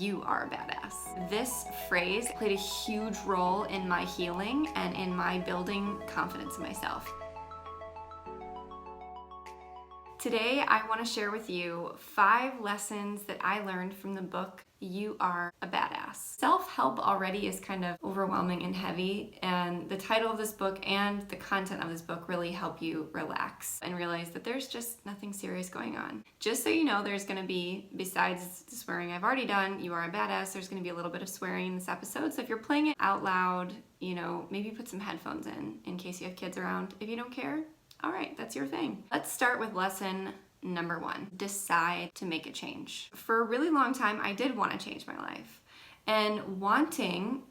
You are a badass. This phrase played a huge role in my healing and in my building confidence in myself. Today, I want to share with you 5 lessons that I learned from the book, You Are a Badass. Self-help already is kind of overwhelming and heavy, and the title of this book and the content of this book really help you relax and realize that there's just nothing serious going on. Just so you know, there's going to be, besides the swearing I've already done, You Are a Badass, there's going to be a little bit of swearing in this episode, so if you're playing it out loud, maybe put some headphones in case you have kids around. If you don't care, all right, that's your thing. Let's start with lesson number 1. Decide to make a change. For a really long time, I did want to change my life. And wanting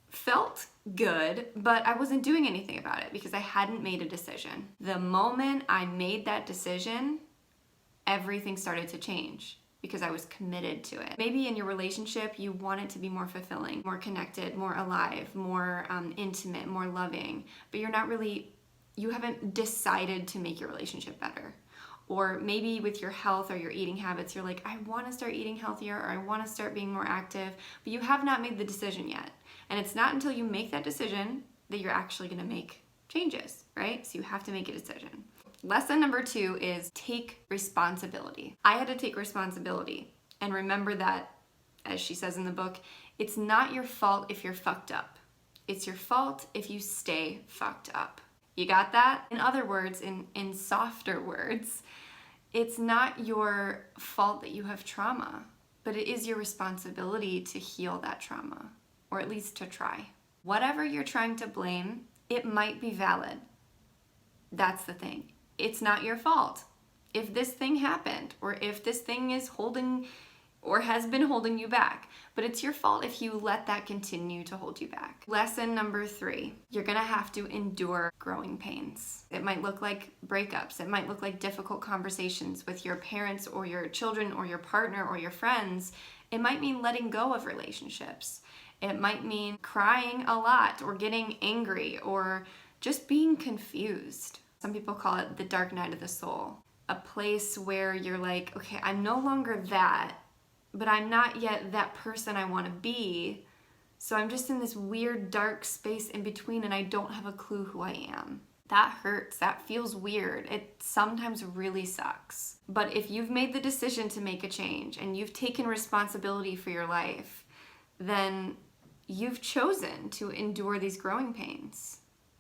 felt good, but I wasn't doing anything about it because I hadn't made a decision. The moment I made that decision, everything started to change because I was committed to it. Maybe in your relationship, you want it to be more fulfilling, more connected, more alive, more intimate, more loving, but you haven't decided to make your relationship better. Or maybe with your health or your eating habits, you're like, I want to start eating healthier or I want to start being more active, but you have not made the decision yet. And it's not until you make that decision that you're actually going to make changes, right? So you have to make a decision. Lesson number 2 is take responsibility. I had to take responsibility and remember that, as she says in the book, it's not your fault if you're fucked up. It's your fault if you stay fucked up. You got that? In other words, in softer words, it's not your fault that you have trauma, but it is your responsibility to heal that trauma, or at least to try. Whatever you're trying to blame, it might be valid. That's the thing. It's not your fault. If this thing happened, or if this thing is holding or has been holding you back, but it's your fault if you let that continue to hold you back. Lesson number 3, you're gonna have to endure growing pains. It might look like breakups. It might look like difficult conversations with your parents or your children or your partner or your friends. It might mean letting go of relationships. It might mean crying a lot or getting angry or just being confused. Some people call it the dark night of the soul. A place where you're like, okay, I'm no longer that, but I'm not yet that person I want to be. So I'm just in this weird dark space in between and I don't have a clue who I am. That hurts. That feels weird. It sometimes really sucks. But if you've made the decision to make a change and you've taken responsibility for your life, then you've chosen to endure these growing pains.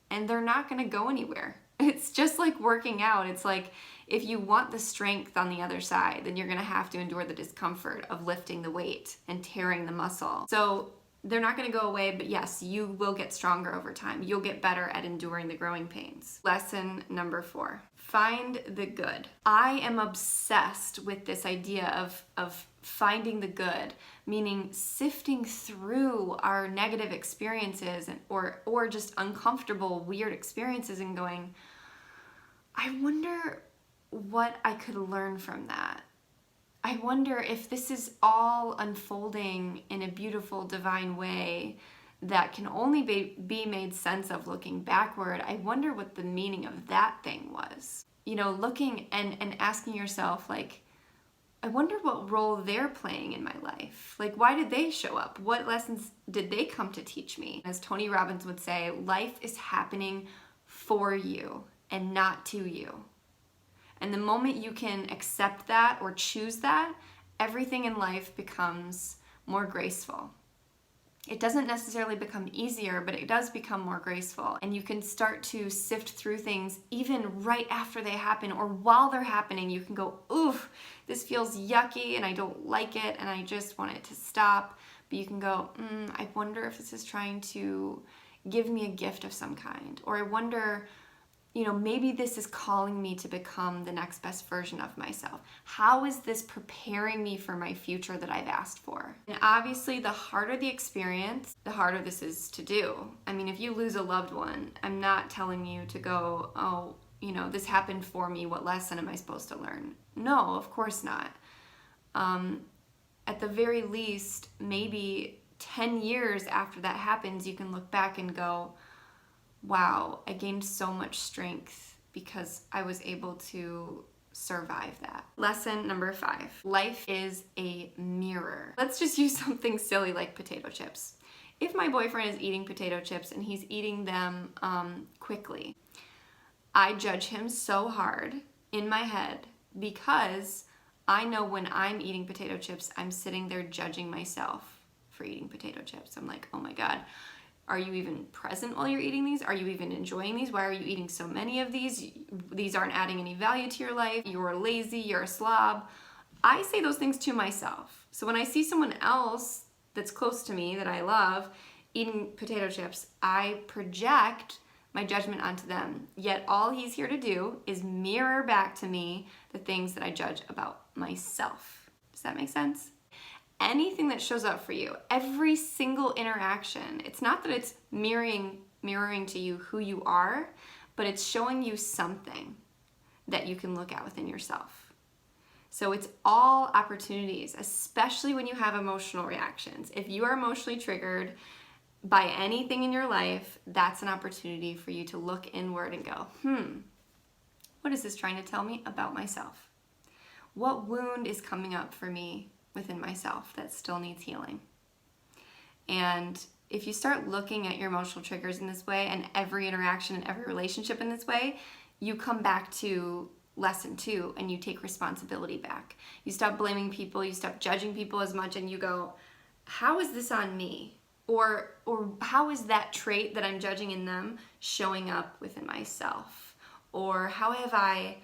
And they're not going to go anywhere. It's just like working out. It's like if you want the strength on the other side, then you're going to have to endure the discomfort of lifting the weight and tearing the muscle. So they're not going to go away, but yes, you will get stronger over time. You'll get better at enduring the growing pains. Lesson number 4, find the good. I am obsessed with this idea of finding the good, meaning sifting through our negative experiences or just uncomfortable, weird experiences and going, I wonder what I could learn from that. I wonder if this is all unfolding in a beautiful, divine way that can only be made sense of looking backward. I wonder what the meaning of that thing was. Looking and asking yourself, like, I wonder what role they're playing in my life. Like, why did they show up? What lessons did they come to teach me? As Tony Robbins would say, life is happening for you and not to you. And the moment you can accept that or choose that, everything in life becomes more graceful. It doesn't necessarily become easier, but it does become more graceful. And you can start to sift through things even right after they happen or while they're happening. You can go, oof, this feels yucky and I don't like it and I just want it to stop. But you can go, I wonder if this is trying to give me a gift of some kind. Or I wonder, maybe this is calling me to become the next best version of myself. How is this preparing me for my future that I've asked for? And obviously, the harder the experience, the harder this is to do. I mean, if you lose a loved one, I'm not telling you to go, oh, this happened for me. What lesson am I supposed to learn? No, of course not. At the very least, maybe 10 years after that happens, you can look back and go, wow, I gained so much strength because I was able to survive that. Lesson number 5, life is a mirror. Let's just use something silly like potato chips. If my boyfriend is eating potato chips and he's eating them quickly, I judge him so hard in my head because I know when I'm eating potato chips, I'm sitting there judging myself for eating potato chips. I'm like, oh my God, are you even present while you're eating these? Are you even enjoying these? Why are you eating so many of these? These aren't adding any value to your life. You're lazy, you're a slob. I say those things to myself. So when I see someone else that's close to me that I love eating potato chips, I project my judgment onto them. Yet all he's here to do is mirror back to me the things that I judge about myself. Does that make sense? Anything that shows up for you, every single interaction, it's not that it's mirroring to you who you are, but it's showing you something that you can look at within yourself. So it's all opportunities, especially when you have emotional reactions. If you are emotionally triggered by anything in your life, that's an opportunity for you to look inward and go, what is this trying to tell me about myself? What wound is coming up for me within myself that still needs healing? And if you start looking at your emotional triggers in this way and every interaction and every relationship in this way, you come back to lesson 2 and you take responsibility back. You stop blaming people, you stop judging people as much, and you go, how is this on me? Or how is that trait that I'm judging in them showing up within myself? Or how have I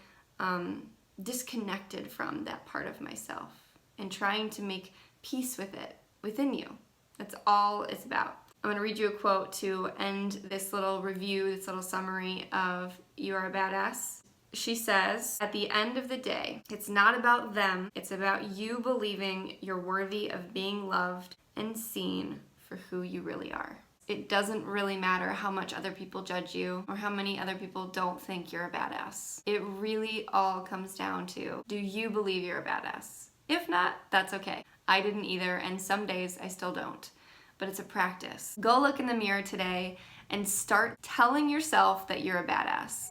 disconnected from that part of myself and trying to make peace with it within you? That's all it's about. I'm going to read you a quote to end this little review, this little summary of You Are a Badass. She says, at the end of the day, it's not about them, it's about you believing you're worthy of being loved and seen for who you really are. It doesn't really matter how much other people judge you or how many other people don't think you're a badass. It really all comes down to, do you believe you're a badass? If not, that's okay. I didn't either, and some days I still don't. But it's a practice. Go look in the mirror today and start telling yourself that you're a badass.